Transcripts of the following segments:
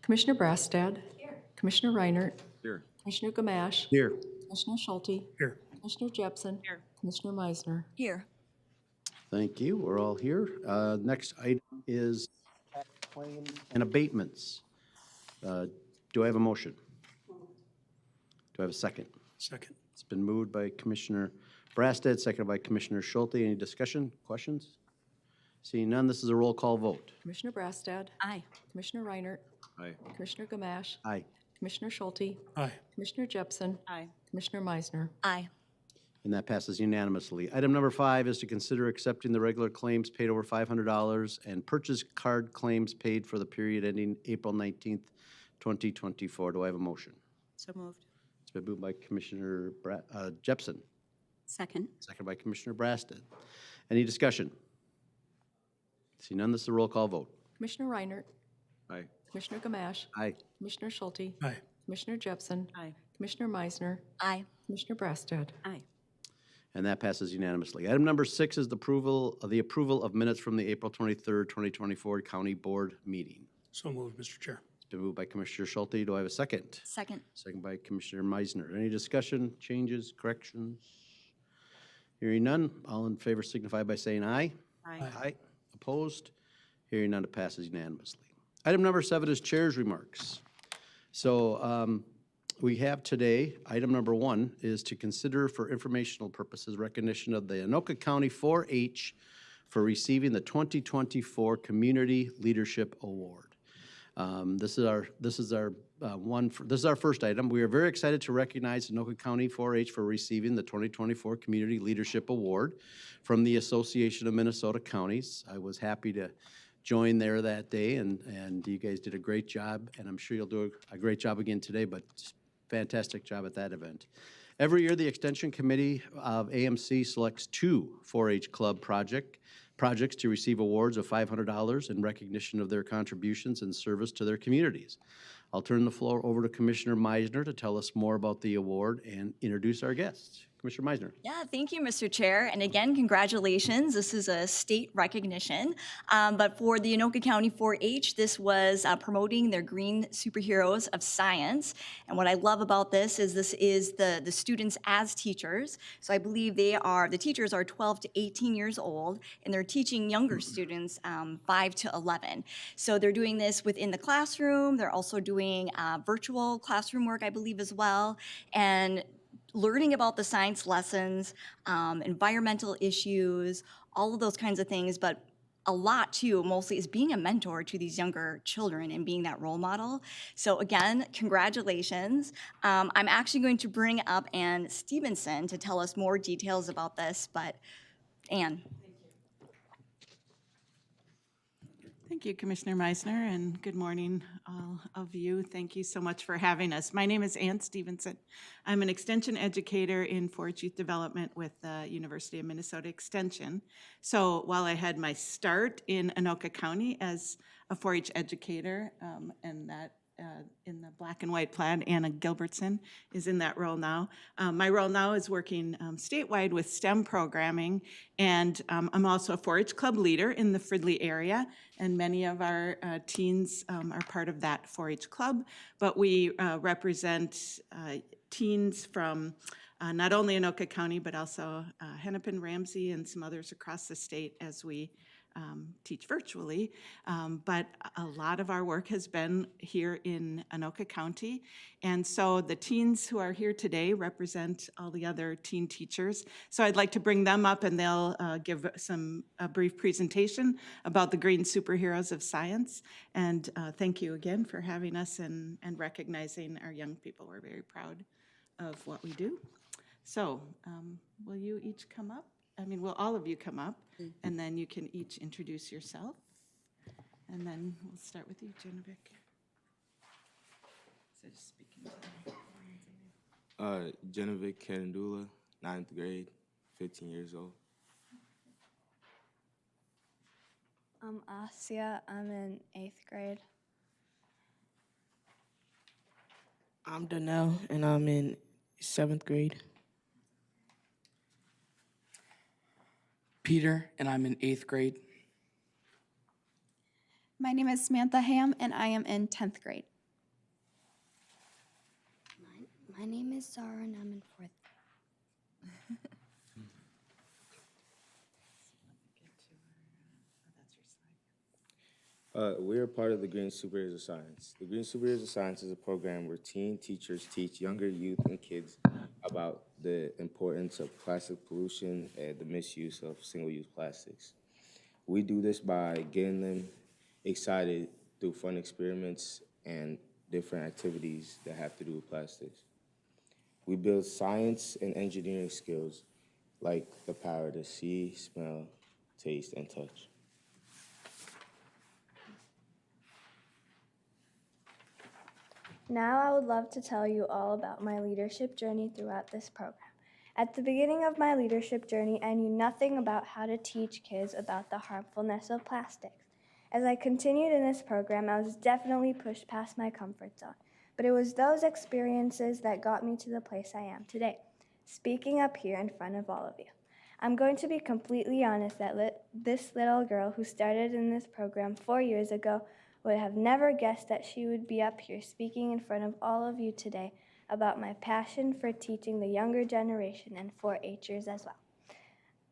Commissioner Brastad. Commissioner Reinert. Here. Commissioner Gamache. Here. Commissioner Schulte. Here. Commissioner Jepson. Here. Commissioner Meisner. Here. Thank you. We're all here. Next item is tax claims and abatements. Do I have a motion? Do I have a second? Second. It's been moved by Commissioner Brasted, seconded by Commissioner Schulte. Any discussion, questions? Seeing none, this is a roll call vote. Commissioner Brastad. Aye. Commissioner Reinert. Aye. Commissioner Gamache. Aye. Commissioner Schulte. Aye. Commissioner Jepson. Aye. Commissioner Meisner. Aye. And that passes unanimously. Item number 5 is to consider accepting the regular claims paid over $500 and purchase card claims paid for the period ending April 19th, 2024. Do I have a motion? So moved. It's been moved by Commissioner Jepson, Second. seconded by Commissioner Brasted. Any discussion? See none, this is a roll call vote. Commissioner Reinert. Aye. Commissioner Gamache. Aye. Commissioner Schulte. Aye. Commissioner Jepson. Aye. Commissioner Meisner. Aye. Commissioner Brastad. Aye. And that passes unanimously. Item number 6 is the approval of minutes from the April 23rd, 2024 County Board meeting. So moved, Mr. Chair. It's been moved by Commissioner Schulte. Do I have a second? Second. Second by Commissioner Meisner. Any discussion, changes, corrections? Hearing none, all in favor signify by saying aye. Aye. Aye. Opposed? Hearing none, it passes unanimously. Item number 7 is Chair's remarks. So we have today, item number 1 is to consider for informational purposes recognition of the Anoka County 4-H for receiving the 2024 Community Leadership Award. This is our first item. We are very excited to recognize Anoka County 4-H for receiving the 2024 Community Leadership Award from the Association of Minnesota Counties. I was happy to join there that day, and you guys did a great job, and I'm sure you'll do a great job again today, but fantastic job at that event. Every year, the Extension Committee of AMC selects 2 4-H Club projects to receive awards of $500 in recognition of their contributions and service to their communities. I'll turn the floor over to Commissioner Meisner to tell us more about the award and introduce our guests. Commissioner Meisner. Yeah, thank you, Mr. Chair. And again, congratulations. This is a state recognition. But for the Anoka County 4-H, this was promoting their green superheroes of science. And what I love about this is the students as teachers. So I believe the teachers are 12 to 18 years old, and they're teaching younger students 5 to 11. So they're doing this within the classroom. They're also doing virtual classroom work, I believe, as well. And learning about the science lessons, environmental issues, all of those kinds of things, but a lot too, mostly, is being a mentor to these younger children and being that role model. So again, congratulations. I'm actually going to bring up Ann Stevenson to tell us more details about this, but Ann. Thank you, Commissioner Meisner, and good morning, all of you. Thank you so much for having us. My name is Ann Stevenson. I'm an extension educator in 4-H Youth Development with the University of Minnesota Extension. So while I had my start in Anoka County as a 4-H educator, and that in the black and white plaid, Anna Gilbertson is in that role now. My role now is working statewide with STEM programming, and I'm also a 4-H club leader in the Fridley area, and many of our teens are part of that 4-H club, but we represent teens from not only Anoka County, but also Hennepin, Ramsey, and some others across the state as we teach virtually, but a lot of our work has been here in Anoka County. And so the teens who are here today represent all the other teen teachers. So I'd like to bring them up, and they'll give a brief presentation about the green superheroes of science. And thank you again for having us and recognizing our young people. We're very proud of what we do. So will you each come up? Will all of you come up, and then you can each introduce yourself. And then we'll start with you, Genovic. So just speaking to Genovic Karandula, 9th grade, 15 years old. I'm Asia. I'm in 8th grade. I'm Donnell, and I'm in 7th grade. Peter, and I'm in 8th grade. My name is Samantha Ham, and I am in 10th grade. My name is Zara and I'm in fourth. We're a part of the Green Superheroes of Science. The Green Superheroes of Science is a program where teen teachers teach younger youth and kids about the importance of plastic pollution and the misuse of single-use plastics. We do this by getting them excited through fun experiments and different activities that have to do with plastics. We build science and engineering skills like the power to see, smell, taste, and touch. Now I would love to tell you all about my leadership journey throughout this program. At the beginning of my leadership journey, I knew nothing about how to teach kids about the harmfulness of plastics. As I continued in this program, I was definitely pushed past my comfort zone, but it was those experiences that got me to the place I am today, speaking up here in front of all of you. I'm going to be completely honest that this little girl who started in this program 4 years ago would have never guessed that she would be up here speaking in front of all of you today about my passion for teaching the younger generation and 4-Hers as well.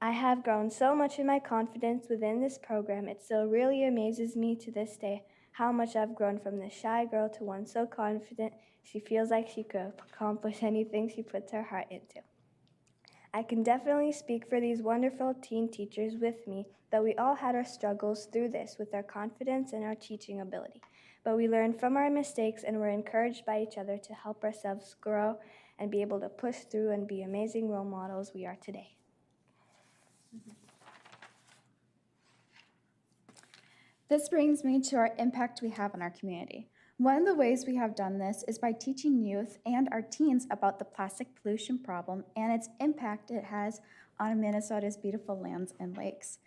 I have grown so much in my confidence within this program, it still really amazes me to this day how much I've grown from this shy girl to one so confident she feels like she could accomplish anything she puts her heart into. I can definitely speak for these wonderful teen teachers with me that we all had our struggles through this with our confidence and our teaching ability. But we learned from our mistakes and were encouraged by each other to help ourselves grow and be able to push through and be amazing role models we are today. This brings me to our impact we have on our community. One of the ways we have done this is by teaching youth and our teens about the plastic pollution problem and its impact it has on Minnesota's beautiful lands and lakes.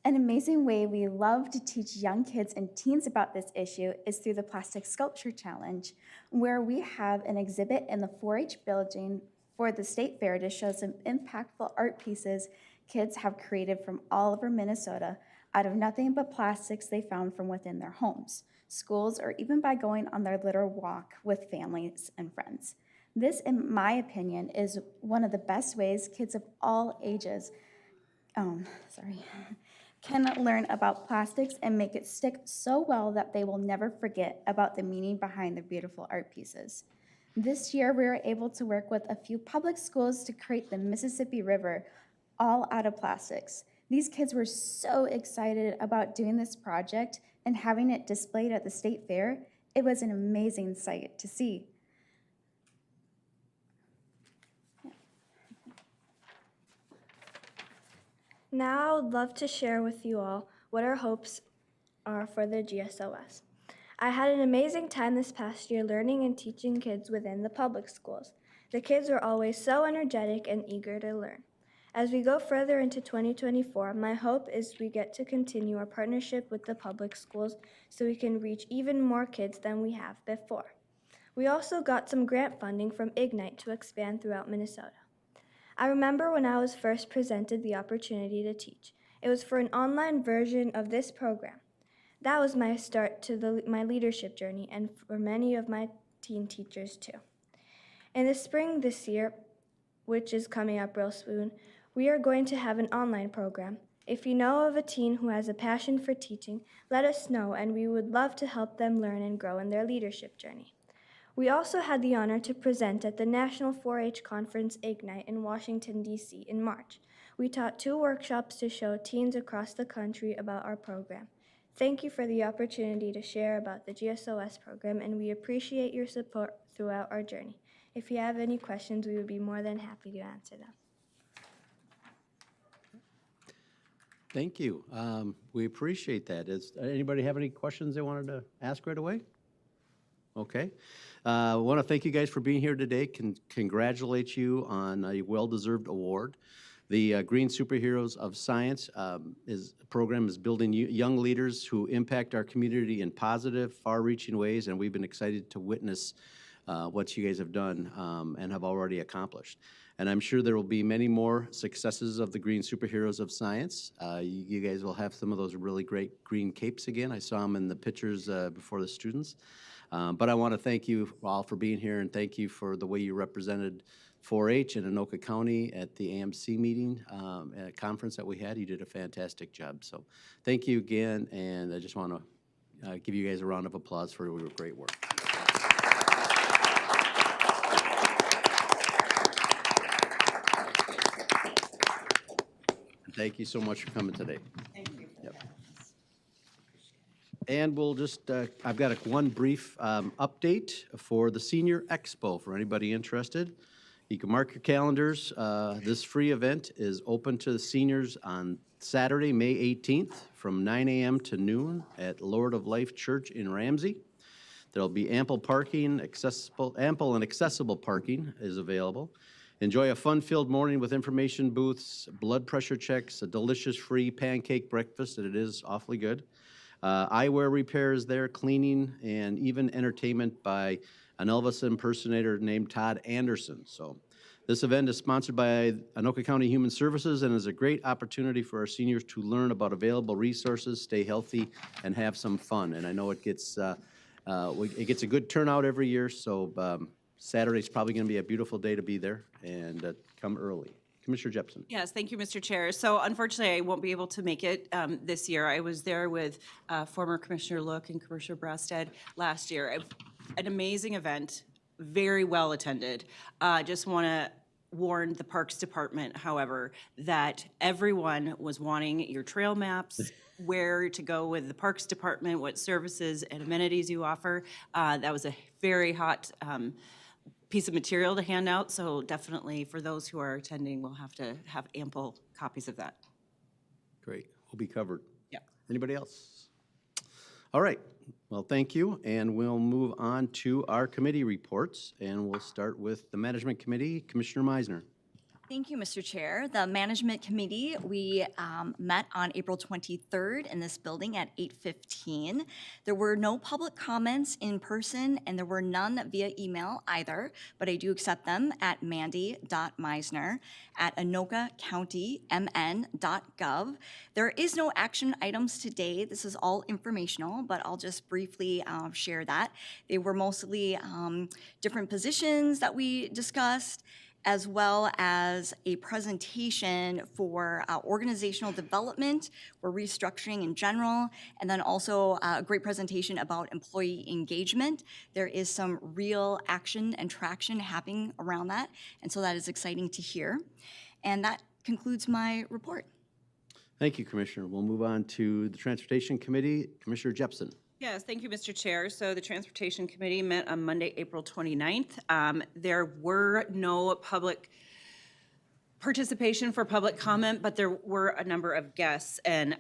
An amazing way we love to teach young kids and teens about this issue is through the Plastic Sculpture Challenge, where we have an exhibit in the 4-H building for the State Fair to show some impactful art pieces kids have created from all over Minnesota out of nothing but plastics they found from within their homes, schools, or even by going on their little walk with families and friends. This, in my opinion, is one of the best ways kids of all ages can learn about plastics and make it stick so well that they will never forget about the meaning behind the beautiful art pieces. This year, we were able to work with a few public schools to create the Mississippi River all out of plastics. These kids were so excited about doing this project and having it displayed at the State Fair. It was an amazing sight to see. Now I would love to share with you all what our hopes are for the GSOS. I had an amazing time this past year learning and teaching kids within the public schools. The kids were always so energetic and eager to learn. As we go further into 2024, my hope is we get to continue our partnership with the public schools so we can reach even more kids than we have before. We also got some grant funding from Ignite to expand throughout Minnesota. I remember when I was first presented the opportunity to teach. It was for an online version of this program. That was my start to my leadership journey and for many of my teen teachers too. In the spring this year, which is coming up real soon, we are going to have an online program. If you know of a teen who has a passion for teaching, let us know and we would love to help them learn and grow in their leadership journey. We also had the honor to present at the National 4-H Conference Ignite in Washington, D.C. in March. We taught 2 workshops to show teens across the country about our program. Thank you for the opportunity to share about the GSOS program, and we appreciate your support throughout our journey. If you have any questions, we would be more than happy to answer them. Thank you. We appreciate that. Does anybody have any questions they wanted to ask right away? Okay. I want to thank you guys for being here today. Congratulate you on a well-deserved award. The Green Superheroes of Science program is building young leaders who impact our community in positive, far-reaching ways, and we've been excited to witness what you guys have done and have already accomplished. And I'm sure there will be many more successes of the Green Superheroes of Science. You guys will have some of those really great green capes again. I saw them in the pictures before the students. But I want to thank you all for being here, and thank you for the way you represented 4-H in Anoka County at the AMC meeting, at a conference that we had. You did a fantastic job. So thank you again, and I just want to give you guys a round of applause for your great work. Thank you so much for coming today. Thank you. And we'll just, I've got one brief update for the Senior Expo, for anybody interested. You can mark your calendars. This free event is open to the seniors on Saturday, May 18th, from 9 a.m. to noon at Lord of Life Church in Ramsey. There'll be ample and accessible parking is available. Enjoy a fun-filled morning with information booths, blood pressure checks, a delicious free pancake breakfast, and it is awfully good. Eyewear repairs there, cleaning, and even entertainment by an Elvis impersonator named Todd Anderson. So this event is sponsored by Anoka County Human Services and is a great opportunity for our seniors to learn about available resources, stay healthy, and have some fun. And I know it gets a good turnout every year, so Saturday's probably going to be a beautiful day to be there, and come early. Commissioner Jepsen. Yes, thank you, Mr. Chair. So unfortunately, I won't be able to make it this year. I was there with former Commissioner Look and Commissioner Brasted last year. An amazing event, very well attended. Just want to warn the Parks Department, however, that everyone was wanting your trail maps, where to go with the Parks Department, what services and amenities you offer. That was a very hot piece of material to hand out, so definitely for those who are attending, we'll have to have ample copies of that. Great, we'll be covered. Yeah. Anybody else? All right, well, thank you, and we'll move on to our committee reports, and we'll start with the Management Committee. Commissioner Meisner. Thank you, Mr. Chair. The Management Committee, we met on April 23rd in this building at 8:15. There were no public comments in person, and there were none via email either, but I do accept them at mandy.meisner@anokacounty.mn.gov. There is no action items today. This is all informational, but I'll just briefly share that. They were mostly different positions that we discussed, as well as a presentation for organizational development, for restructuring in general, and then also a great presentation about employee engagement. There is some real action and traction happening around that, and so that is exciting to hear. And that concludes my report. Thank you, Commissioner. We'll move on to the Transportation Committee. Commissioner Jepsen. Yes, thank you, Mr. Chair. So the Transportation Committee met on Monday, April 29th. There were no public participation for public comment, but there were a number of guests, and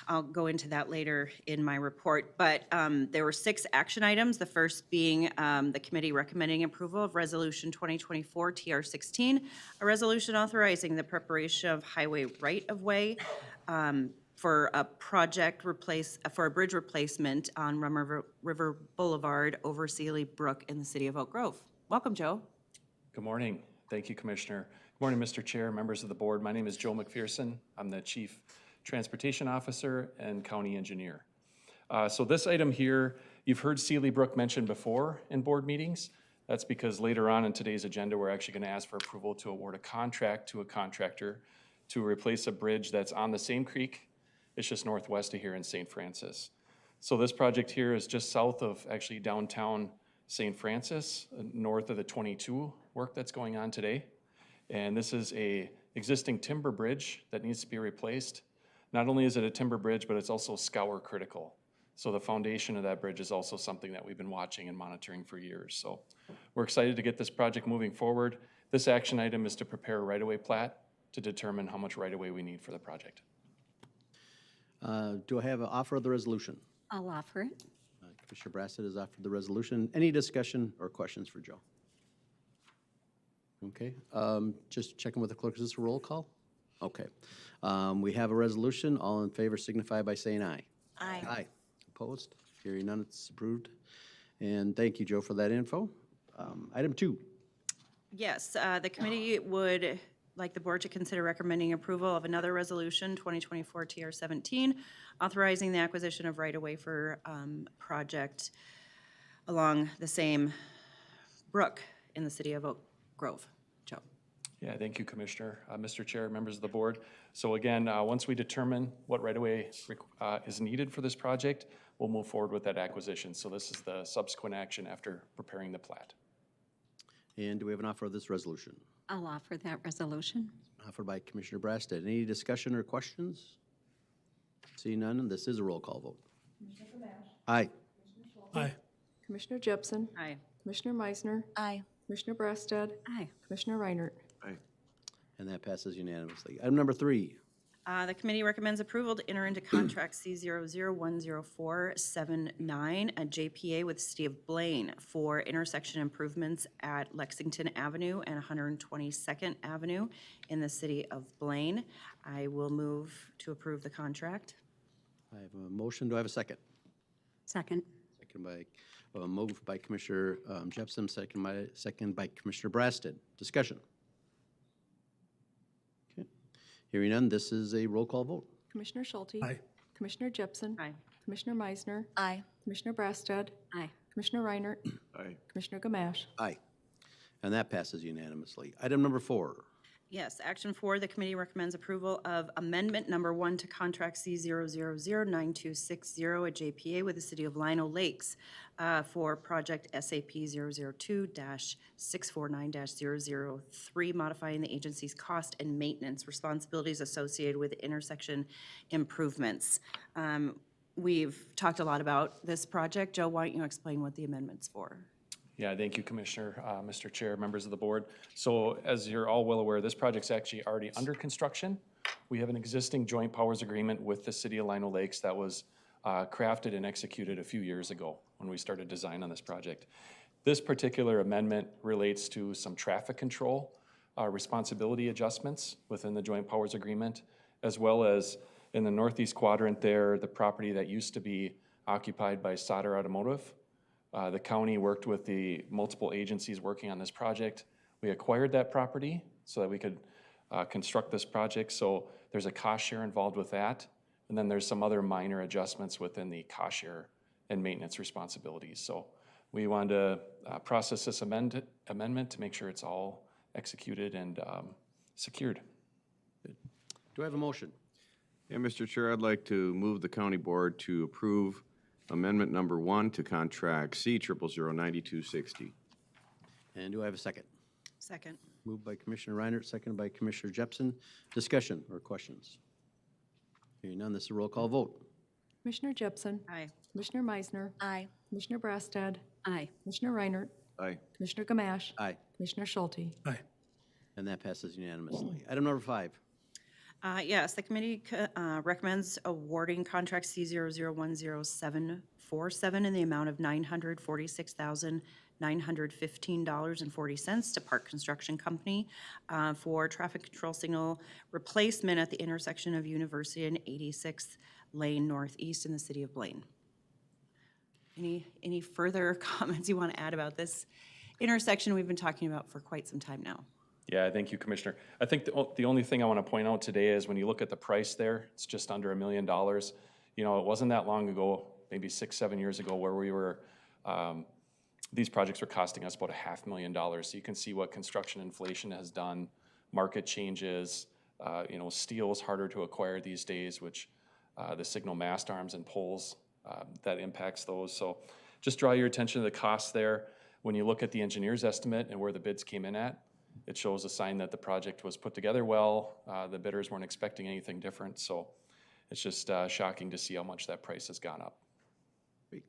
I'll go into that later in my report. But there were 6 action items, the first being the committee recommending approval of Resolution 2024 TR16, a resolution authorizing the preparation of highway right-of-way for a for a bridge replacement on Rum River Boulevard over Sealy Brook in the city of Oak Grove. Welcome, Joe. Good morning. Thank you, Commissioner. Good morning, Mr. Chair, members of the board. My name is Joe McPherson. I'm the Chief Transportation Officer and County Engineer. So this item here, you've heard Sealy Brook mentioned before in board meetings. That's because later on in today's agenda, we're actually going to ask for approval to award a contract to a contractor to replace a bridge that's on the same creek. It's just northwest of here in St. Francis. So this project here is just south of actually downtown St. Francis, north of the 22 work that's going on today. And this is a existing timber bridge that needs to be replaced. Not only is it a timber bridge, but it's also scour critical. So the foundation of that bridge is also something that we've been watching and monitoring for years. So we're excited to get this project moving forward. This action item is to prepare a right-of-way plat to determine how much right-of-way we need for the project. Do I have an offer of the resolution? I'll offer it. Commissioner Brassett has offered the resolution. Any discussion or questions for Joe? Okay, just checking with the clerk. Is this a roll call? Okay. We have a resolution. All in favor signify by saying aye. Aye. Aye. Opposed? Hearing none, it's approved. And thank you, Joe, for that info. Item 2. Yes, the committee would like the board to consider recommending approval of another resolution, 2024 TR17, authorizing the acquisition of right-of-way for project along the same brook in the city of Oak Grove. Joe. Yeah, thank you, Commissioner. Mr. Chair, members of the board. So again, once we determine what right-of-way is needed for this project, we'll move forward with that acquisition. So this is the subsequent action after preparing the plat. And do we have an offer of this resolution? I'll offer that resolution. Offered by Commissioner Brassad. Any discussion or questions? Seeing none, this is a roll call vote. Aye. Aye. Commissioner Jepson. Aye. Commissioner Meisner. Aye. Commissioner Brassad. Aye. Commissioner Reinert. And that passes unanimously. Item number 3. The committee recommends approval to enter into contract C00104779, a JPA with the City of Blaine for intersection improvements at Lexington Avenue and 122nd Avenue in the City of Blaine. I will move to approve the contract. I have a motion. Do I have a second? Second. Second by, moved by Commissioner Jepson, second by Commissioner Brassad. Discussion. Okay. Hearing none, this is a roll call vote. Commissioner Schulte. Aye. Commissioner Jepson. Aye. Commissioner Meisner. Aye. Commissioner Brassad. Aye. Commissioner Reinert. Aye. Commissioner Gamache. Aye. And that passes unanimously. Item number 4. Yes, action 4, the committee recommends approval of amendment number 1 to contract C0009260, a JPA with the City of Lino Lakes for project SAP 002-649-003, modifying the agency's cost and maintenance responsibilities associated with intersection improvements. We've talked a lot about this project. Joe, why don't you explain what the amendment's for? Yeah, thank you, Commissioner, Mr. Chair, members of the board. So as you're all well aware, this project's actually already under construction. We have an existing joint powers agreement with the City of Lino Lakes that was crafted and executed a few years ago when we started design on this project. This particular amendment relates to some traffic control responsibility adjustments within the joint powers agreement, as well as in the northeast quadrant there, the property that used to be occupied by Sauter Automotive. The county worked with the multiple agencies working on this project. We acquired that property so that we could construct this project. So there's a cost share involved with that. And then there's some other minor adjustments within the cost share and maintenance responsibilities. So we wanted to process this amendment to make sure it's all executed and secured. Do I have a motion? Yeah, Mr. Chair, I'd like to move the county board to approve amendment number 1 to contract C0009260. And do I have a second? Second. Moved by Commissioner Reinert, seconded by Commissioner Jepson. Discussion or questions? Hearing none, this is a roll call vote. Commissioner Jepson. Aye. Commissioner Meisner. Aye. Commissioner Brassad. Aye. Commissioner Reinert. Aye. Commissioner Gamache. Aye. Commissioner Schulte. And that passes unanimously. Item number 5. Yes, the committee recommends awarding contract C001047 in the amount of $946,915.40 to Park Construction Company for traffic control signal replacement at the intersection of University and 86th Lane Northeast in the City of Blaine. Any further comments you want to add about this intersection we've been talking about for quite some time now? Yeah, thank you, Commissioner. I think the only thing I want to point out today is when you look at the price there, it's just under $1 million. You know, it wasn't that long ago, maybe 6-7 years ago, where we were, these projects were costing us about $500,000. So you can see what construction inflation has done, market changes, you know, steel is harder to acquire these days, which the signal mast arms and poles, that impacts those. So just draw your attention to the costs there. When you look at the engineer's estimate and where the bids came in at, it shows a sign that the project was put together well. The bidders weren't expecting anything different, so it's just shocking to see how much that price has gone up. Great.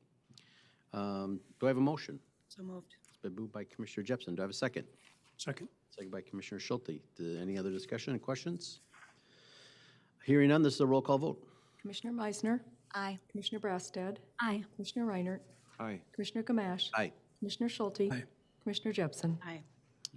Do I have a motion? So moved. It's been moved by Commissioner Jepson. Do I have a second? Second. Second by Commissioner Schulte. Any other discussion and questions? Hearing none, this is a roll call vote. Commissioner Meisner. Aye. Commissioner Brassad. Aye. Commissioner Reinert. Aye. Commissioner Gamache. Aye. Commissioner Schulte. Aye. Commissioner Jepson. Aye.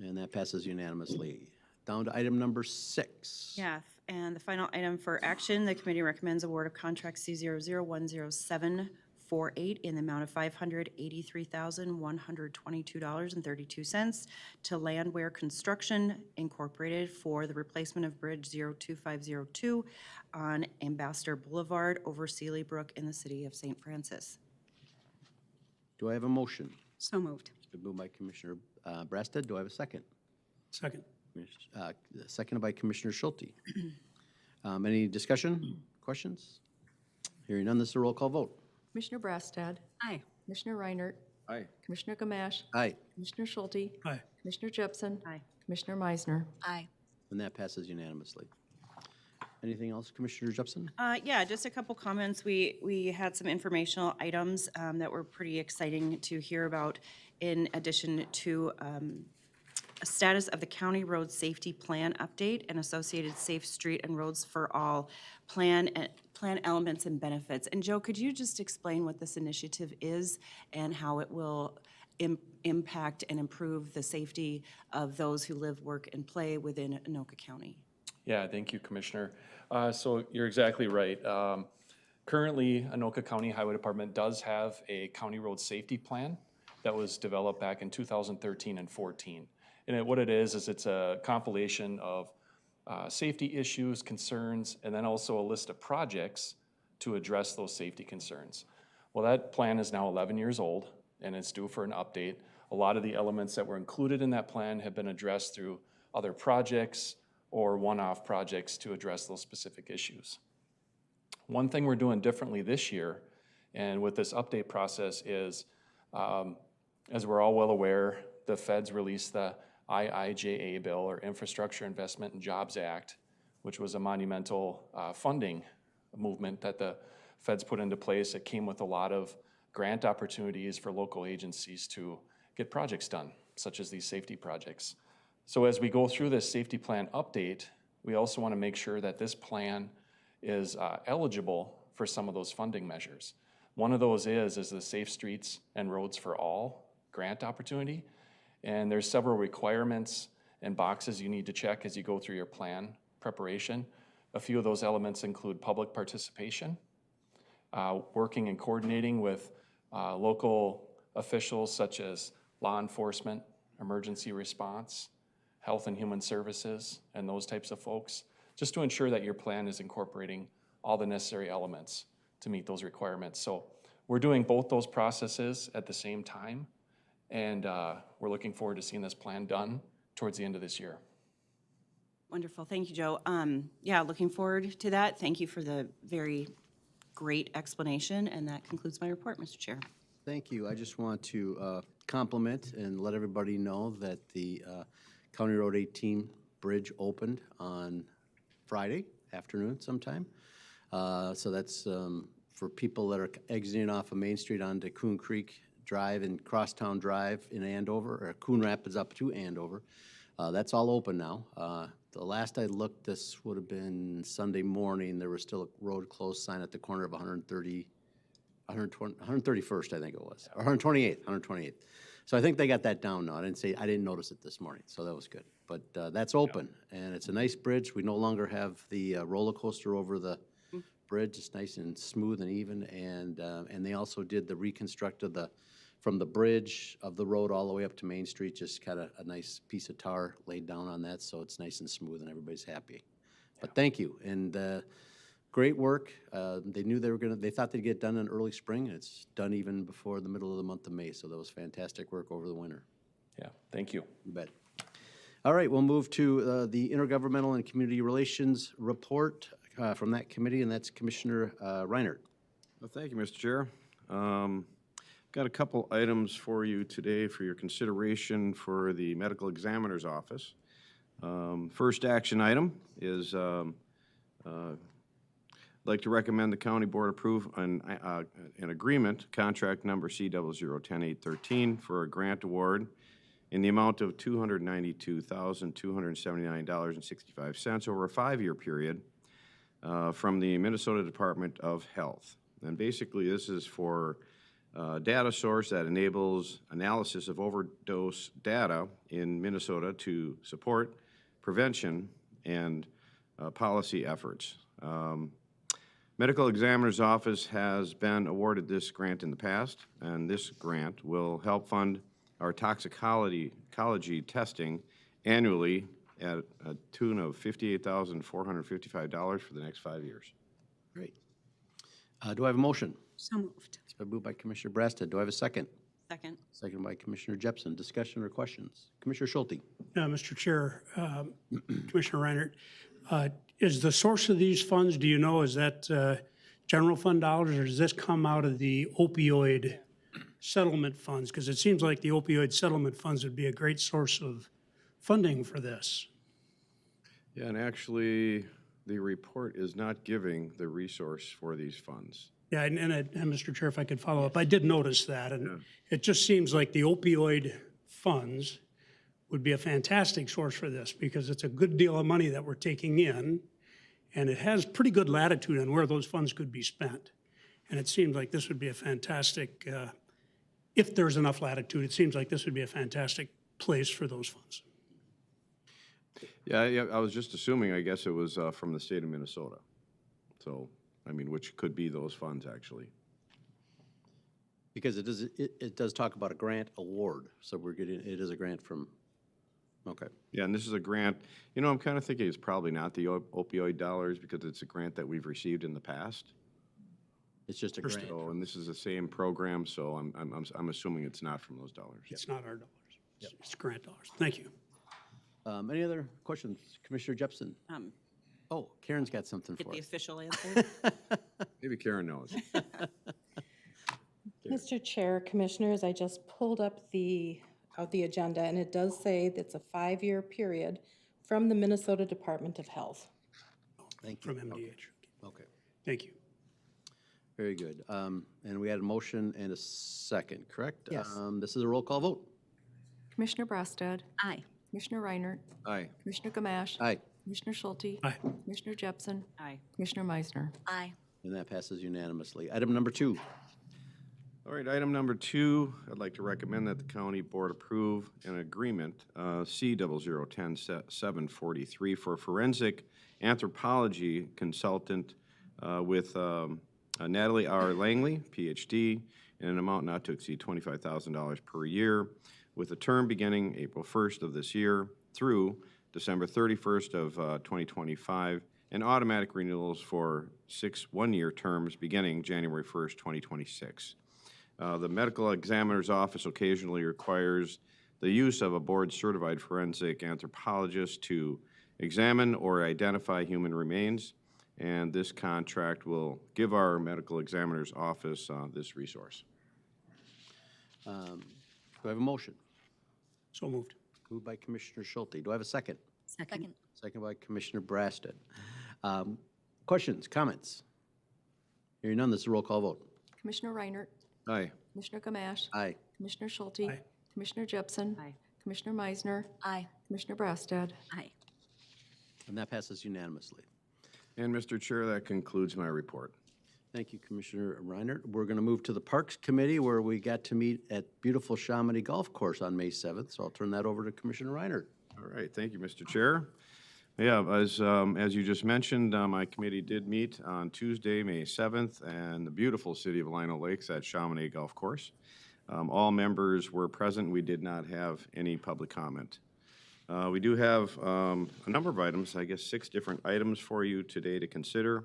And that passes unanimously. Down to item number 6. Yeah, and the final item for action, the committee recommends award of contract C00104748 in the amount of $583,122.32 to Landwehr Construction Incorporated for the replacement of Bridge 02502 on Ambassador Boulevard over Sealy Brook in the city of St. Francis. Do I have a motion? So moved. It's been moved by Commissioner Brasted. Do I have a second? Second. Seconded by Commissioner Schulte. Any discussion, questions? Hearing none, this is a roll call vote. Commissioner Brassad, Aye. Commissioner Reinert, Aye. Commissioner Gamache, Aye, Commissioner Schulte, Aye. Commissioner Jepson, Aye. Commissioner Meisner. Aye. and that passes unanimously. Anything else, Commissioner Jepson? Yeah, just a couple comments. We had some informational items that were pretty exciting to hear about in addition to a status of the County Road Safety Plan update and associated Safe Street and Roads for All plan elements and benefits. And Joe, could you just explain what this initiative is and how it will impact and improve the safety of those who live, work, and play within Anoka County? Yeah, thank you, Commissioner. So you're exactly right. Currently, Anoka County Highway Department does have a county road safety plan that was developed back in 2013 and 14. And what it is it's a compilation of safety issues, concerns, and then also a list of projects to address those safety concerns. Well, that plan is now 11 years old, and it's due for an update. A lot of the elements that were included in that plan have been addressed through other projects or one-off projects to address those specific issues. One thing we're doing differently this year, and with this update process is, as we're all well aware, the feds released the IIJA bill, or Infrastructure Investment and Jobs Act, which was a monumental funding movement that the feds put into place. It came with a lot of grant opportunities for local agencies to get projects done, such as these safety projects. So as we go through this safety plan update, we also want to make sure that this plan is eligible for some of those funding measures. One of those is the Safe Streets and Roads for All grant opportunity. And there's several requirements and boxes you need to check as you go through your plan preparation. A few of those elements include public participation, working and coordinating with local officials such as law enforcement, emergency response, health and human services, and those types of folks, just to ensure that your plan is incorporating all the necessary elements to meet those requirements. So we're doing both those processes at the same time, and we're looking forward to seeing this plan done towards the end of this year. Wonderful, thank you, Joe. Yeah, looking forward to that. Thank you for the very great explanation, and that concludes my report, Mr. Chair. Thank you. I just want to compliment and let everybody know that the County Road 18 bridge opened on Friday afternoon sometime. So that's for people that are exiting off of Main Street onto Coon Creek Drive and Crosstown Drive in Andover, or Coon Rapids up to Andover. That's all open now. The last I looked, this would have been Sunday morning. There was still a road closed sign at the corner of 131st, I think it was, or 128th. So I think they got that down now. I didn't notice it this morning, so that was good. But that's open, and it's a nice bridge. We no longer have the roller coaster over the bridge. It's nice and smooth and even, and they also did the reconstruct of from the bridge of the road all the way up to Main Street, just got a nice piece of tar laid down on that, so it's nice and smooth and everybody's happy. But thank you, and great work. They knew they thought they'd get done in early spring, and it's done even before the middle of the month of May, so that was fantastic work over the winter. Yeah, thank you. You bet. All right, we'll move to the Intergovernmental and Community Relations report from that committee, and that's Commissioner Reinert. Well, thank you, Mr. Chair. Got a couple items for you today for your consideration for the Medical Examiner's Office. First action item is I'd like to recommend the County Board approve an agreement, contract number C0010-813, for a grant award in the amount of $292,279.65 over a 5-year period from the Minnesota Department of Health. And basically, this is for data source that enables analysis of overdose data in Minnesota to support prevention and policy efforts. Medical Examiner's Office has been awarded this grant in the past, and this grant will help fund our toxicology testing annually at a tune of $58,455 for the next 5 years. Great. Do I have a motion? So moved. It's been moved by Commissioner Brasted. Do I have a second? Second. Second by Commissioner Jepson. Discussion or questions? Commissioner Schulte. Mr. Chair, Commissioner Reinert, is the source of these funds, do you know, is that general fund dollars, or does this come out of the opioid settlement funds? Because it seems like the opioid settlement funds would be a great source of funding for this. Yeah, and actually, the report is not giving the resource for these funds. Yeah, and Mr. Chair, if I could follow up, I did notice that, and it just seems like the opioid funds would be a fantastic source for this, because it's a good deal of money that we're taking in, and it has pretty good latitude on where those funds could be spent. And it seems like this would be a fantastic, if there's enough latitude, it seems like this would be a fantastic place for those funds. Yeah, I was just assuming, I guess it was from the state of Minnesota. So, I mean, which could be those funds, actually. Because it does talk about a grant award, so we're getting, it is a grant from, okay. Yeah, and this is a grant, you know, I'm kind of thinking it's probably not the opioid dollars, because it's a grant that we've received in the past. It's just a grant. So, and this is the same program, so I'm assuming it's not from those dollars. It's not our dollars. It's grant dollars. Thank you. Any other questions? Commissioner Jepson? Oh, Karen's got something Get for the us. official answer. Maybe Karen knows. Mr. Chair, Commissioners, I just pulled up the agenda, and it does say it's a 5-year period from the Minnesota Department of Health. Thank you. From MDH. Okay, Thank you. very good. And we had a motion and a second, correct? Yes. This is a roll call vote. Commissioner Brassad. Aye. Commissioner Reinert. Aye. Commissioner Gamache. Aye. Commissioner Schulte. Aye. Commissioner Jepson. Aye. Commissioner Meisner. Aye. And that passes unanimously. Item number 2. All right, item number 2, I'd like to recommend that the county board approve an agreement, C0010-743, for forensic anthropology consultant with Natalie R. Langley, PhD, in an amount not to exceed $25,000 per year, with a term beginning April 1st of this year through December 31st of 2025, and automatic renewals for 6 one-year terms beginning January 1st, 2026. The medical examiner's office occasionally requires the use of a board-certified forensic anthropologist to examine or identify human remains, and this contract will give our medical examiner's office this resource. Do I have a motion? So moved. Moved by Commissioner Schulte. Do I have a second? Second. Second by Commissioner Brassad. Questions, comments? Hearing none, this is a roll call vote. Commissioner Reinert. Aye. Commissioner Gamache. Aye. Commissioner Schulte. Aye. Commissioner Jepson. Aye. Commissioner Meisner. Aye. Commissioner Brassad. Aye. And that passes unanimously. And Mr. Chair, that concludes my report. Thank you, Commissioner Reinert. We're going to move to the Parks Committee, where we got to meet at beautiful Chamonix Golf Course on May 7th, so I'll turn that over to Commissioner Reinert. All right, thank you, Mr. Chair. Yeah, as you just mentioned, my committee did meet on Tuesday, May 7th, in the beautiful city of Lino Lakes at Chamonix Golf Course. All members were present. We did not have any public comment. We do have a number of items, I guess 6 different items for you today to consider.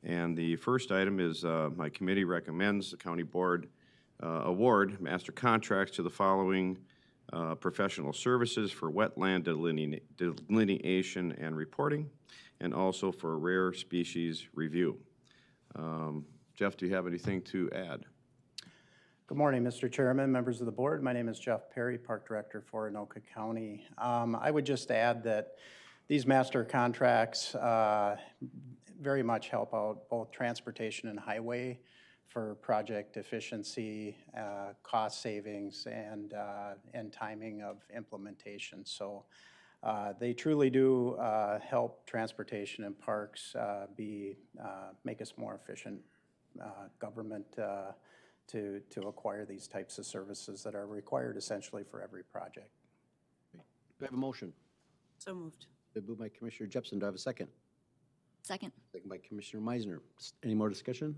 And the first item is my committee recommends the county board award master contracts to the following professional services for wetland delineation and reporting, and also for rare species review. Jeff, do you have anything to add? Good morning, Mr. Chairman, members of the board. My name is Jeff Perry, Park Director for Anoka County. I would just add that these master contracts very much help out both transportation and highway for project efficiency, cost savings, and timing of implementation. So they truly do help transportation and parks make us more efficient government to acquire these types of services that are required essentially for every project. Do I have a motion? So moved. Been moved by Commissioner Jepson. Do I have a second? Second. Second by Commissioner Meisner. Any more discussion?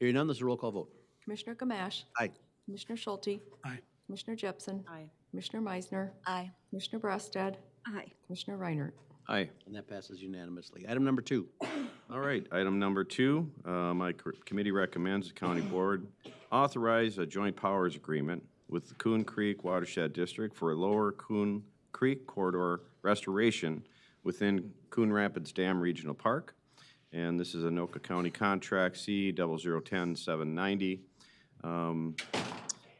Hearing none, this is a roll call vote. Commissioner Gamache. Aye. Commissioner Schulte. Aye. Commissioner Jepson. Aye. Commissioner Meisner. Aye. Commissioner Brassad. Aye. Commissioner Reinert. Aye. And that passes unanimously. Item number 2. All right, item number 2, my committee recommends the county board authorize a joint powers agreement with the Coon Creek Watershed District for a lower Coon Creek corridor restoration within Coon Rapids Dam Regional Park. And this is a Anoka County contract C0010790.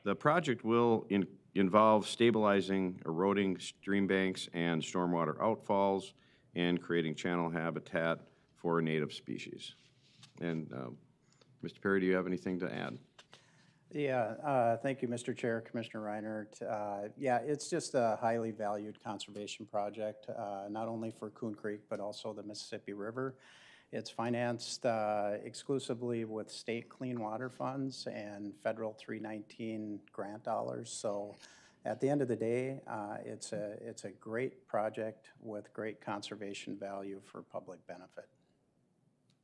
The project will involve stabilizing eroding stream banks and stormwater outfalls and creating channel habitat for native species. And Mr. Perry, do you have anything to add? Yeah, thank you, Mr. Chair, Commissioner Reinert. Yeah, it's just a highly valued conservation project, not only for Coon Creek, but also the Mississippi River. It's financed exclusively with state clean water funds and federal 319 grant dollars. So at the end of the day, it's a great project with great conservation value for public benefit.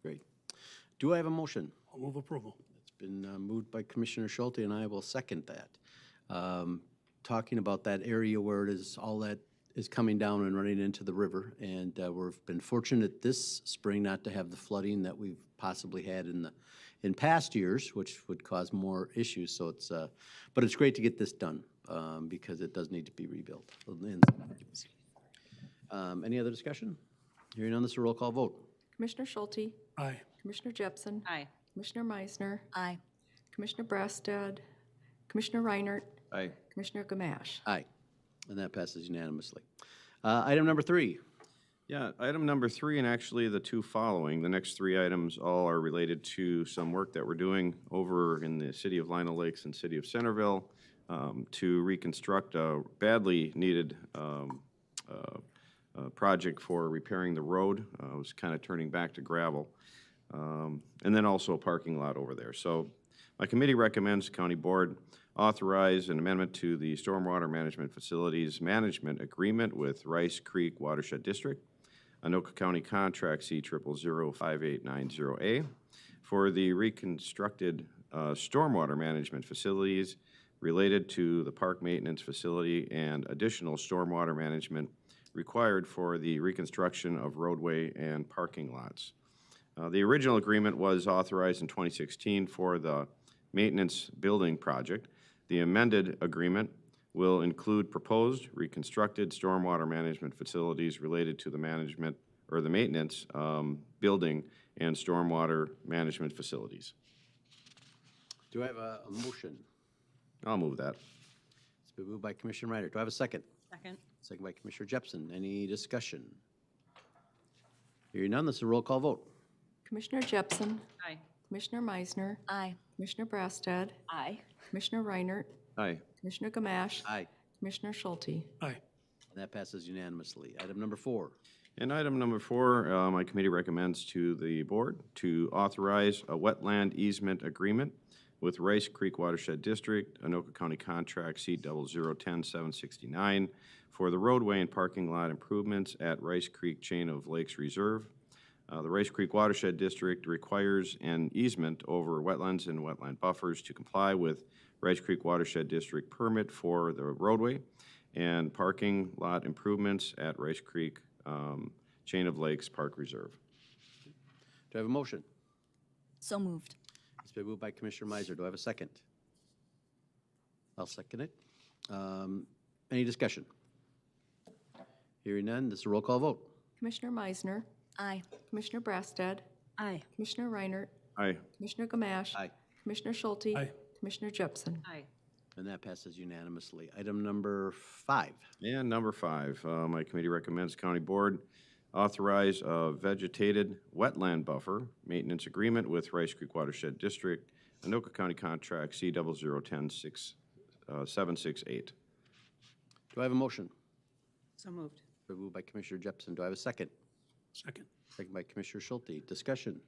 Great. Do I have a motion? I'll move approval. It's been moved by Commissioner Schulte, and I will second that. Talking about that area where it is, all that is coming down and running into the river, and we've been fortunate this spring not to have the flooding that we've possibly had in past years, which would cause more issues. So it's, but it's great to get this done because it does need to be rebuilt. Any other discussion? Hearing none, this is a roll call vote. Commissioner Schulte, Aye. Commissioner Jepson, Aye. Commissioner Meisner, Aye. Commissioner Brassad, Commissioner Reinert, Aye. Commissioner Gamache. Aye, and that passes unanimously. Item number 3. Yeah, item number 3, and actually the two following, the next 3 items all are related to some work that we're doing over in the city of Lino Lakes and city of Centerville to reconstruct a badly needed project for repairing the road. It was kind of turning back to gravel. And then also a parking lot over there. So my committee recommends the county board authorize an amendment to the Stormwater Management Facilities Management Agreement with Rice Creek Watershed District, Anoka County Contract C0005890A, for the reconstructed stormwater management facilities related to the park maintenance facility and additional stormwater management required for the reconstruction of roadway and parking lots. The original agreement was authorized in 2016 for the maintenance building project. The amended agreement will include proposed reconstructed stormwater management facilities related to the management or the maintenance building and stormwater management facilities. Do I have a motion? I'll move that. It's been moved by Commissioner Ryder. Do I have a second? Second. Second by Commissioner Jepson. Any discussion? Hearing none, this is a roll call vote. Commissioner Jepson, Aye. Commissioner Meisner, Aye. Commissioner Brassad, Aye. Commissioner Reinert, Aye. Commissioner Gamache, Aye. Commissioner Schulte. Aye. And that passes unanimously. Item number 4. And item number 4, my committee recommends to the board to authorize a wetland easement agreement with Rice Creek Watershed District, Anoka County Contract C0010769 for the roadway and parking lot improvements at Rice Creek Chain of Lakes Reserve. The Rice Creek Watershed District requires an easement over wetlands and wetland buffers to comply with Rice Creek Watershed District permit for the roadway and parking lot improvements at Rice Creek Chain of Lakes Park Reserve. Do I have a motion? So moved. It's been moved by Commissioner Meiser. Do I have a second? I'll second it. Any discussion? Hearing none, this is a roll call vote. Commissioner Meisner, Aye. Commissioner Brassad, Aye. Commissioner Reinert, Aye. Commissioner Gamache. Aye. Commissioner Schulte. Aye. Commissioner Jepson. Aye. And that passes unanimously. Item number 5. And number 5, my committee recommends county board authorize a vegetated wetland buffer maintenance agreement with Rice Creek Watershed District, Anoka County Contract C0010768. Do I have a motion? So moved. Been moved by Commissioner Jepson. Do I have a second? Second. Second by Commissioner Schulte. Discussion.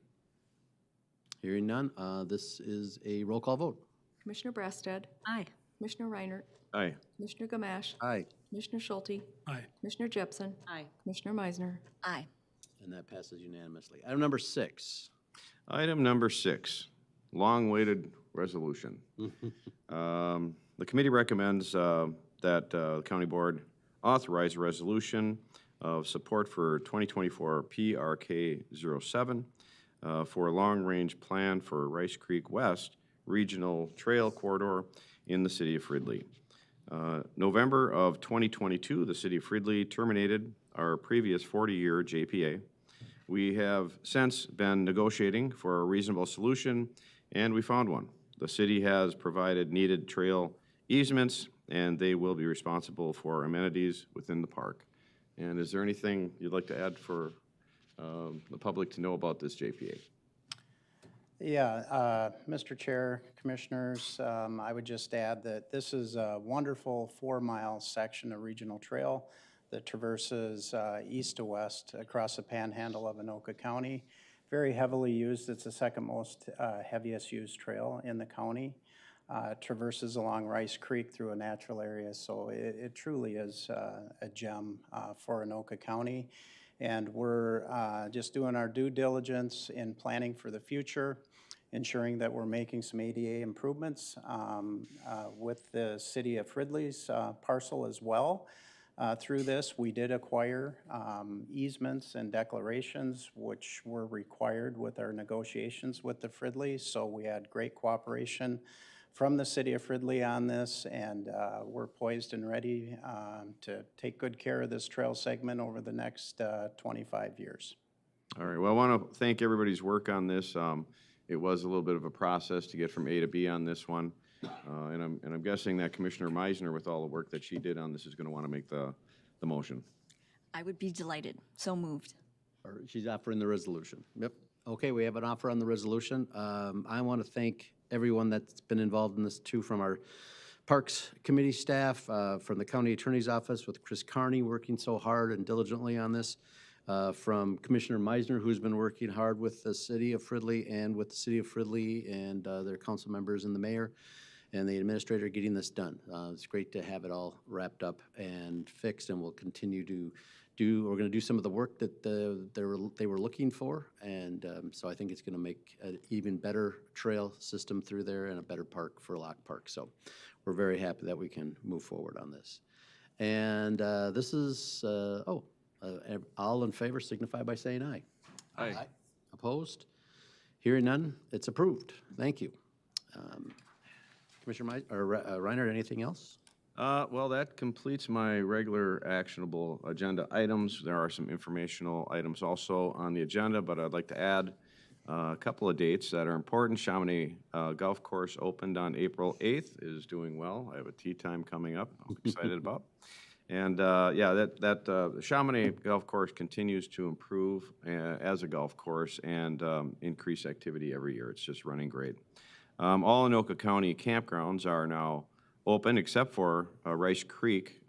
Hearing none, this is a roll call vote. Commissioner Brassad, Aye. Commissioner Reinert, Aye. Commissioner Gamache, Aye. Commissioner Schulte, Aye. Commissioner Jepson, Aye. Commissioner Meisner. Aye. And that passes unanimously. Item number 6. Item number 6, long-awaited resolution. The committee recommends that the county board authorize a resolution of support for 2024 PRK 07 for a long-range plan for Rice Creek West Regional Trail Corridor in the city of Fridley. November of 2022, the city of Fridley terminated our previous 40-year JPA. We have since been negotiating for a reasonable solution, and we found one. The city has provided needed trail easements, and they will be responsible for amenities within the park. And is there anything you'd like to add for the public to know about this JPA? Yeah, Mr. Chair, Commissioners, I would just add that this is a wonderful 4-mile section of regional trail that traverses east to west across the panhandle of Anoka County. Very heavily used. It's the second most heaviest used trail in the county. Traverses along Rice Creek through a natural area, so it truly is a gem for Anoka County. And we're just doing our due diligence in planning for the future, ensuring that we're making some ADA improvements with the city of Fridley's parcel as well. Through this, we did acquire easements and declarations which were required with our negotiations with the Fridleys, so we had great cooperation from the city of Fridley on this, and we're poised and ready to take good care of this trail segment over the next 25 years. All right, well, I want to thank everybody's work on this. It was a little bit of a process to get from A to B on this one. And I'm guessing that Commissioner Meisner, with all the work that she did on this, is going to want to make the motion. I would be delighted. So moved. Or she's offering the resolution. Yep. Okay, we have an offer on the resolution. I want to thank everyone that's been involved in this too, from our Parks Committee staff, from the County Attorney's Office with Chris Carney working so hard and diligently on this, from Commissioner Meisner, who's been working hard with the city of Fridley and with the city of Fridley and their council members and the mayor and the administrator getting this done. It's great to have it all wrapped up and fixed, and we'll continue to we're going to do some of the work that they were looking for, and so I think it's going to make an even better trail system through there and a better park for Lock Park. So we're very happy that we can move forward on this. And this is, all in favor signify by saying aye. Aye. Opposed? Hearing none, it's approved. Thank you. Commissioner Reiner, anything else? Well, that completes my regular actionable agenda items. There are some informational items also on the agenda, but I'd like to add a couple of dates that are important. Chamonix Golf Course opened on April 8th, is doing well. I have a tee time coming up I'm excited about. And the Chamonix Golf Course continues to improve as a golf course and increase activity every year. It's just running great. All Anoka County campgrounds are now open except for Rice Creek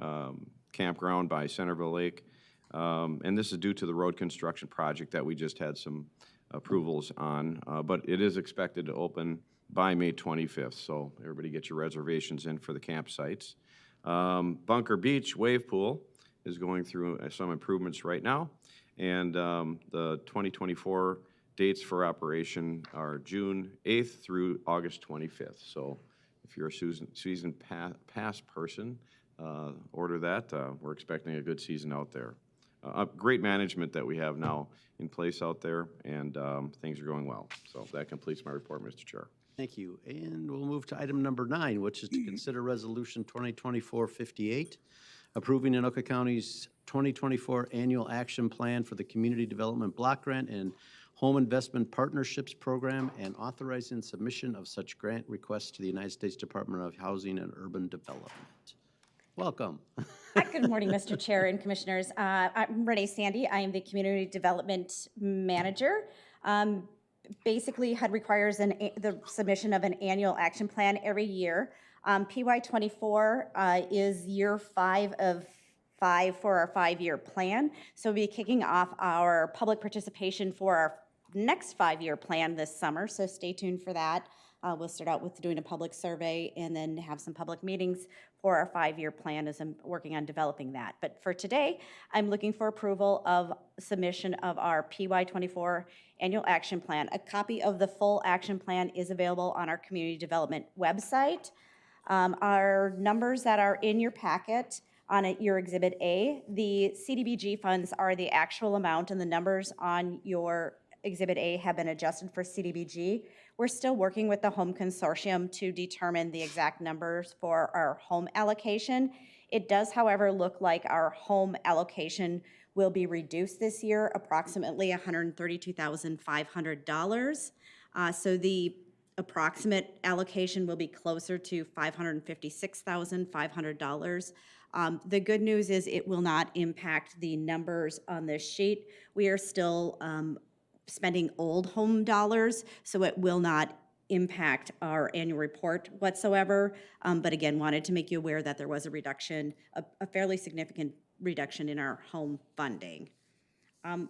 campground by Centerville Lake. And this is due to the road construction project that we just had some approvals on. But it is expected to open by May 25th. So everybody get your reservations in for the campsites. Bunker Beach Wave Pool is going through some improvements right now. And the 2024 dates for operation are June 8th through August 25th. So if you're a season pass person, order that. We're expecting a good season out there. Great management that we have now in place out there, and things are going well. So that completes my report, Mr. Chair. Thank you. And we'll move to item number 9, which is to consider Resolution 2024-58, approving Anoka County's 2024 Annual Action Plan for the Community Development Block Grant and Home Investment Partnerships Program, and authorizing submission of such grant requests to the United States Department of Housing and Urban Development. Welcome. Good morning, Mr. Chair and Commissioners. I'm Renee Sandy. I am the Community Development Manager. Basically, HUD requires the submission of an annual action plan every year. PY24 is year 5 of 5 for our 5-year plan. So we'll be kicking off our public participation for our next 5-year plan this summer, so stay tuned for that. We'll start out with doing a public survey and then have some public meetings for our 5-year plan as I'm working on developing that. But for today, I'm looking for approval of submission of our PY24 Annual Action Plan. A copy of the full action plan is available on our community development website. Our numbers that are in your packet on your Exhibit A, the CDBG funds are the actual amount, and the numbers on your Exhibit A have been adjusted for CDBG. We're still working with the home consortium to determine the exact numbers for our home allocation. It does, however, look like our home allocation will be reduced this year, approximately $132,500. So the approximate allocation will be closer to $556,500. The good news is it will not impact the numbers on this sheet. We are still spending old home dollars, so it will not impact our annual report whatsoever. But again, wanted to make you aware that there was a reduction, a fairly significant reduction in our home funding.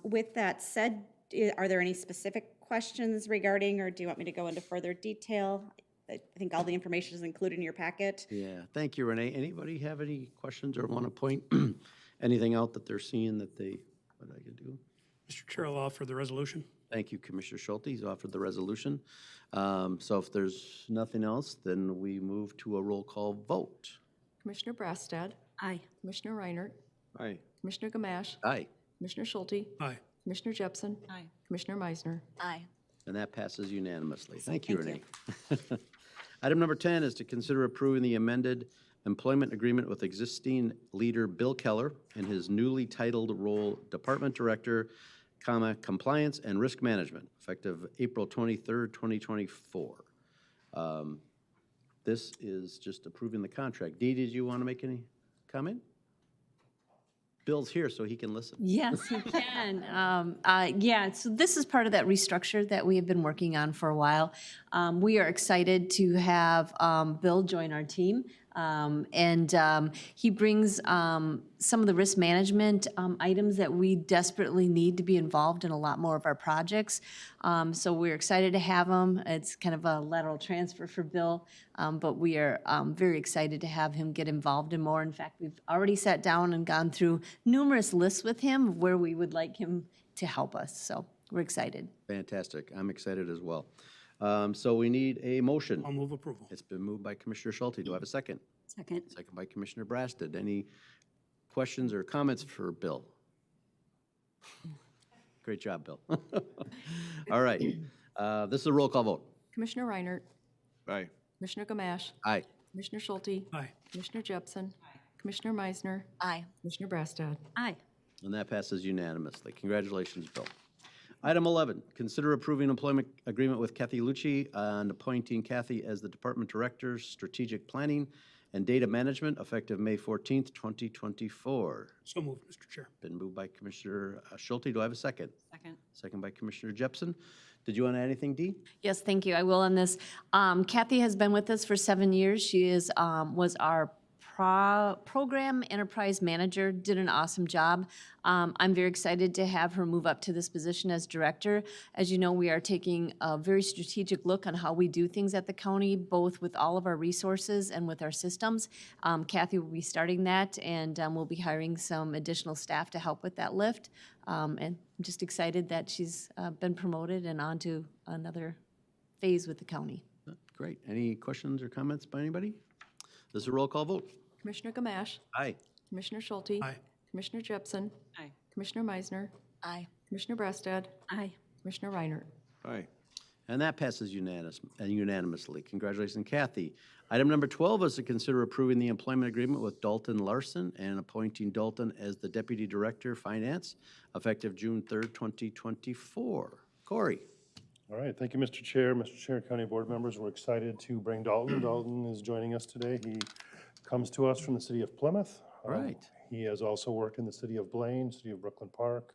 With that said, are there any specific questions regarding, or do you want me to go into further detail? I think all the information is included in your packet. Yeah, thank you, Renee. Anybody have any questions or want to point anything out that they're seeing that they, what I could do? Mr. Chair, I'll offer the resolution. Thank you, Commissioner Schulte. He's offered the resolution. So if there's nothing else, then we move to a roll call vote. Commissioner Brassad. Aye. Commissioner Reinert. Aye. Commissioner Gamache. Aye. Commissioner Schulte. Aye. Commissioner Jepson. Aye. Commissioner Meisner. Aye. And that passes unanimously. Thank you, Renee. Item number 10 is to consider approving the amended employment agreement with existing leader Bill Keller in his newly titled role Department Director, Compliance and Risk Management, effective April 23rd, 2024. This is just approving the contract. Dee, did you want to make any comment? Bill's here, so he can listen. Yes, he can. Yeah, so this is part of that restructure that we have been working on for a while. We are excited to have Bill join our team. He brings some of the risk management items that we desperately need to be involved in a lot more of our projects. So we're excited to have him. It's kind of a lateral transfer for Bill, but we are very excited to have him get involved in more. In fact, we've already sat down and gone through numerous lists with him of where we would like him to help us. So we're excited. Fantastic. I'm excited as well. So we need a motion. I'll move approval. It's been moved by Commissioner Schulte. Do I have a second? Second. Second by Commissioner Brasted. Any questions or comments for Bill? Great job, Bill. All right. This is a roll call vote. Commissioner Reinert. Aye. Commissioner Gamache. Aye. Commissioner Schulte. Aye. Commissioner Jepson. Commissioner Meisner. Aye. Commissioner Brassad. Aye. And that passes unanimously. Congratulations, Bill. Item 11, consider approving employment agreement with Kathy Lucci and appointing Kathy as the Department Director, Strategic Planning and Data Management, effective May 14th, 2024. So moved, Mr. Chair. Been moved by Commissioner Schulte. Do I have a second? Second. Second by Commissioner Jepson. Did you want to add anything, Dee? Yes, thank you. I will on this. Kathy has been with us for 7 years. She was our program enterprise manager, did an awesome job. I'm very excited to have her move up to this position as director. As you know, we are taking a very strategic look on how we do things at the county, both with all of our resources and with our systems. Kathy will be starting that, and we'll be hiring some additional staff to help with that lift. And I'm just excited that she's been promoted and on to another phase with the county. Great. Any questions or comments by anybody? This is a roll call vote. Commissioner Gamache. Aye. Commissioner Schulte. Aye. Commissioner Jepson. Aye. Commissioner Meisner. Aye. Commissioner Brassad. Aye. Commissioner Reinert. Aye. And that passes unanimously. Congratulations, Kathy. Item number 12 is to consider approving the employment agreement with Dalton Larson and appointing Dalton as the Deputy Director, Finance, effective June 3rd, 2024. Corey. All right, thank you, Mr. Chair. Mr. Chair, County Board members, we're excited to bring Dalton. Dalton is joining us today. He comes to us from the city of Plymouth. Right. He has also worked in the city of Blaine, city of Brooklyn Park,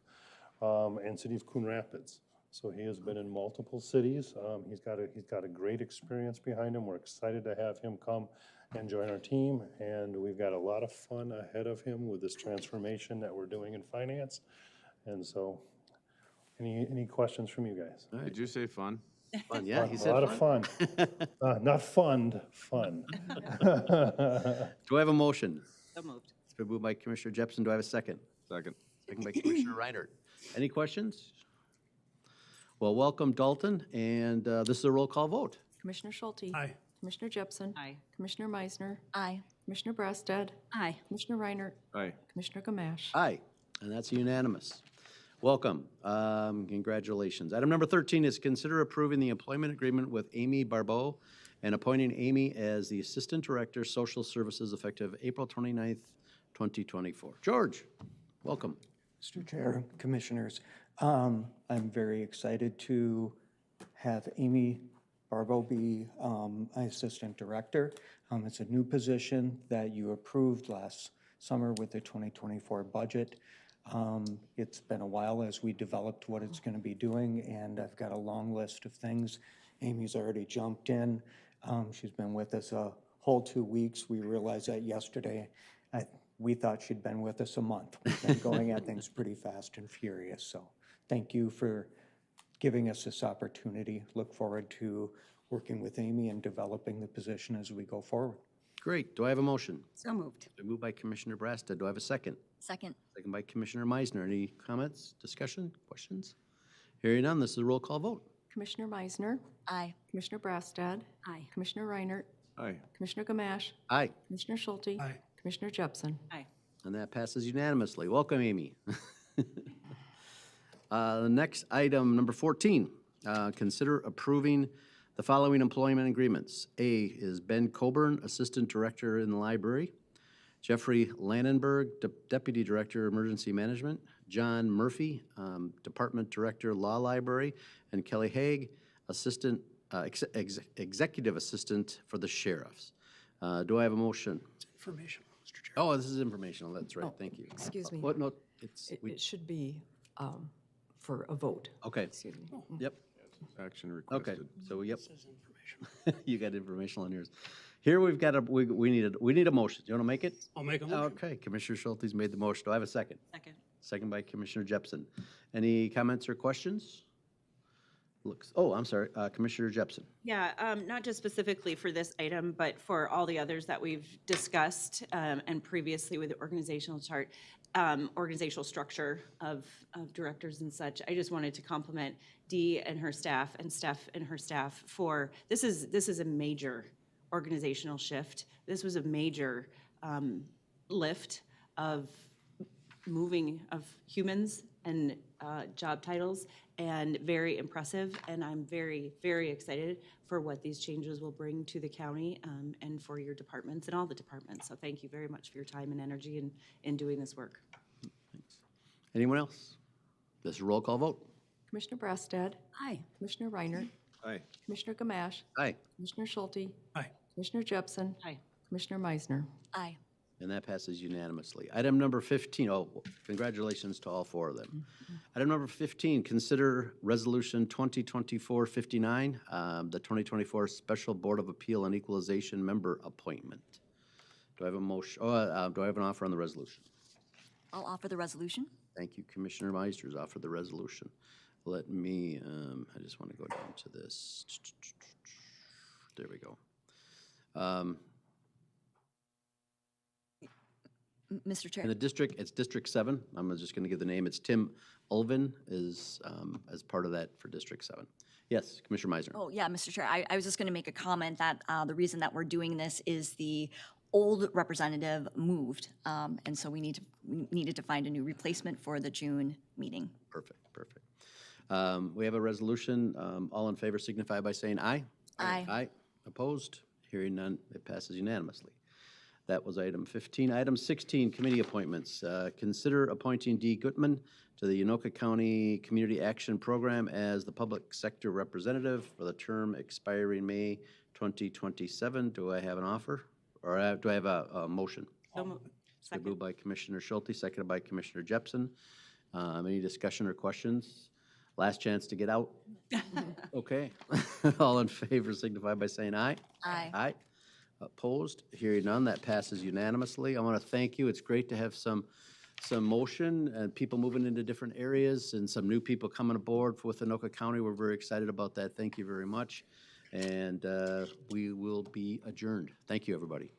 and city of Coon Rapids. So he has been in multiple cities. He's got a great experience behind him. We're excited to have him come and join our team, and we've got a lot of fun ahead of him with this transformation that we're doing in finance. And so, any questions from you guys? Did you say fun? Fun, yeah, he A said lot of fun. Not fund, fun. Do I have a motion? So moved. It's been moved by Commissioner Jepson. Do I have a second? Second. Second by Commissioner Reinert. Any questions? Well, welcome, Dalton, and this is a roll call vote. Commissioner Schulte. Aye. Commissioner Jepson. Aye. Commissioner Meisner. Aye. Commissioner Brassad. Aye. Commissioner Reinert. Aye. Commissioner Gamache. Aye, and that's unanimous. Welcome. Congratulations. Item number 13 is consider approving the employment agreement with Amy Barbeau and appointing Amy as the Assistant Director, Social Services, effective April 29th, 2024. George, welcome. Mr. Chair, Commissioners, I'm very excited to have Amy Barbeau be my Assistant Director. It's a new position that you approved last summer with the 2024 budget. It's been a while as we developed what it's going to be doing, and I've got a long list of things. Amy's already jumped in. She's been with us a whole 2 weeks. We realized that yesterday. We thought she'd been with us a month. We've been going at things pretty fast and furious. So thank you for giving us this opportunity. Look forward to working with Amy and developing the position as we go forward. Great. Do I have a motion? So moved. Moved by Commissioner Brassad. Do I have a second? Second. Second by Commissioner Meisner. Any comments, discussion, questions? Hearing none, this is a roll call vote. Commissioner Meisner. Aye. Commissioner Brassad. Aye. Commissioner Reinert. Aye. Commissioner Gamache. Aye. Commissioner Schulte. Aye. Commissioner Jepson. Aye. And that passes unanimously. Welcome, Amy. The next item, number 14, consider approving the following employment agreements. A is Ben Coburn, Assistant Director in the Library. Jeffrey Lannenberg, Deputy Director, Emergency Management. John Murphy, Department Director, Law Library. And Kelly Haig, Assistant, Executive Assistant for the Sheriffs. Do I have a motion? Information, Mr. Chair. Oh, this is informational, that's right, thank you. Excuse me. What, no, it's, It should be for a vote. okay, Excuse me. yep, Action okay, requested. so, yep, This is information. you got informational on yours. Here we've got we need a motion. Do you want to make it? I'll make a motion. Okay, Commissioner Schulte's made the motion. Do I have a second? Second. Second by Commissioner Jepson. Any comments or questions? I'm sorry, Commissioner Jepson. Yeah, not just specifically for this item, but for all the others that we've discussed and previously with the organizational chart, organizational structure of directors and such. I just wanted to compliment Dee and her staff and Steph and her staff for, this is a major organizational shift. This was a major lift of moving of humans and job titles, and very impressive. And I'm very, very excited for what these changes will bring to the county and for your departments and all the departments. So thank you very much for your time and energy in doing this work. Thanks. Anyone else? This is a roll call vote. Commissioner Brassad. Aye. Commissioner Reinert. Aye. Commissioner Gamache. Aye. Commissioner Schulte. Aye. Commissioner Jepson. Aye. Commissioner Meisner. Aye. And that passes unanimously. Item number 15, congratulations to all four of them. Item number 15, consider Resolution 2024-59, the 2024 Special Board of Appeal and Equalization Member Appointment. Do I have a motion, do I have an offer on the resolution? I'll offer the resolution. Thank you, Commissioner Meisner's offered the resolution. Let me, I just want to go down to this. There we go. Mr. Chair. In the district, it's District 7. I'm just going to give the name. It's Tim Ulvin is as part of that for District 7. Yes, Commissioner Meisner. Oh, yeah, Mr. Chair, I was just going to make a comment that the reason that we're doing this is the old representative moved, and so we needed to find a new replacement for the June meeting. Perfect, perfect. We have a resolution. All in favor signify by saying aye. Aye. Aye. Opposed? Hearing none, it passes unanimously. That was item 15. Item 16, committee appointments. Consider appointing Dee Gutman to the Anoka County Community Action Program as the public sector representative for the term expiring May 2027. Do I have an offer? Or do I have a motion? So moved. It's been moved by Commissioner Schulte, seconded by Commissioner Jepson. Any discussion or questions? Last chance to get out? Okay. All in favor signify by saying aye. Aye. Aye. Opposed? Hearing none, that passes unanimously. I want to thank you. It's great to have some motion and people moving into different areas and some new people coming aboard with Anoka County. We're very excited about that. Thank you very much. And we will be adjourned. Thank you, everybody.